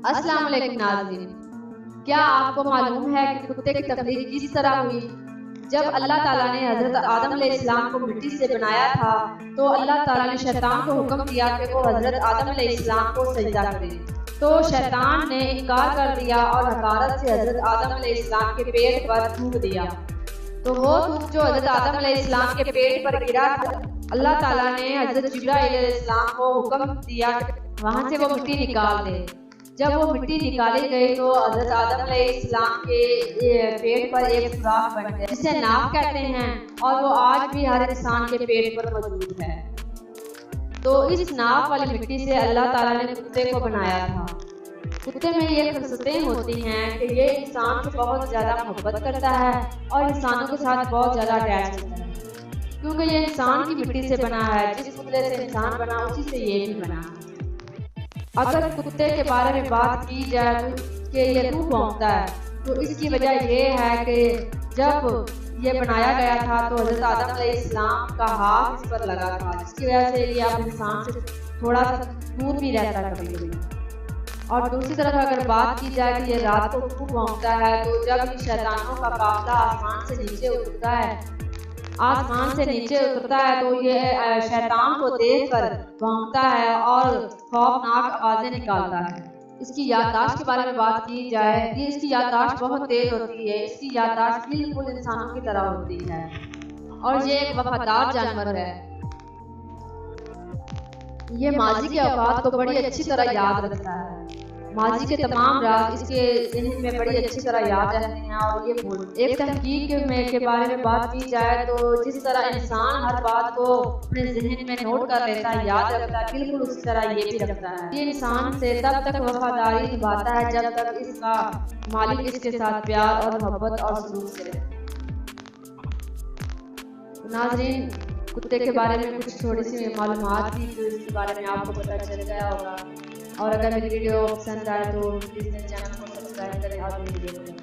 السلام علیکم ناظرین، کیا آپ کو معلوم ہے کہ کتے کی تخلیق کس طرح ہوئی؟ جب اللہ تعالیٰ نے حضرت آدم علیہ السلام کو مٹی سے بنایا تھا تو اللہ تعالیٰ نے شیطان کو حکم دیا کہ وہ حضرت آدم علیہ السلام کو سجدہ کرے، تو شیطان نے انکار کر دیا اور حقارت سے حضرت آدم علیہ السلام کے پیٹ پر تھوک دیا۔ تو وہ تھوک جو حضرت آدم علیہ السلام کے پیٹ پر گرا تھا، اللہ تعالیٰ نے حضرت جبرائیل علیہ السلام کو حکم دیا کہ وہاں سے وہ مٹی نکال دے۔ جب وہ مٹی نکالی گئی تو حضرت آدم علیہ السلام کے پیٹ پر ایک سوراخ بن گیا جسے ناف کہتے ہیں، اور وہ آج بھی ہر انسان کے پیٹ پر موجود ہے۔ تو اس ناف والی مٹی سے اللہ تعالیٰ نے کتے کو بنایا تھا۔ کتے میں یہ خصلتیں ہوتی ہیں کہ یہ انسان سے بہت زیادہ محبت کرتا ہے اور انسانوں کے ساتھ بہت زیادہ اٹیچ ہوتا ہے، کیونکہ یہ انسان کی مٹی سے بنا ہے۔ جس پتلے سے انسان بنا اسی سے یہ بھی بنا ہے۔ اگر کتے کے بارے میں بات کی جائے کہ یہ کیوں بھونکتا ہے، تو اس کی وجہ یہ ہے کہ جب یہ بنایا گیا تھا تو حضرت آدم علیہ السلام کا ہاتھ اس پر لگا تھا، جس کی وجہ سے یہ اب انسان سے تھوڑا سا دور بھی رہتا ہے کبھی کبھی۔ اور دوسری طرف اگر بات کی جائے کہ یہ رات کو کیوں بھونکتا ہے، تو جب شیطانوں کا قافلہ آسمان سے نیچے اترتا ہے تو یہ شیطان کو دیکھ کر بھونکتا ہے اور خوفناک آوازیں نکالتا ہے۔ اس کی یادداشت کے بارے میں بات کی جائے کہ اس کی یادداشت بہت تیز ہوتی ہے۔ اس کی یادداشت بالکل انسانوں کی طرح ہوتی ہے اور یہ ایک وفادار جانور ہے۔ یہ ماضی کے اوقات کو بڑی اچھی طرح یاد رکھتا ہے۔ ماضی کے تمام راز اس کے ذہن میں بڑی اچھی طرح یاد رہتے ہیں اور یہ ایک تحقیق کے بارے میں بات کی جائے تو جس طرح انسان ہر بات کو اپنے ذہن میں نوٹ کر لیتا ہے، یاد رکھتا ہے، بالکل اسی طرح یہ بھی رکھتا ہے۔ یہ انسان سے تب تک وفاداری نبھاتا ہے جب تک اس کا مالک اس کے ساتھ پیار اور محبت اور سلوک سے رہے۔ ناظرین، کتے کے بارے میں کچھ تھوڑی سی معلومات تھی جو اس کے بارے میں آپ کو پتہ چل گیا ہوگا، اور اگر میری ویڈیو پسند آئے تو پلیز میرے چینل کو سبسکرائب کریں اور میری ویڈیو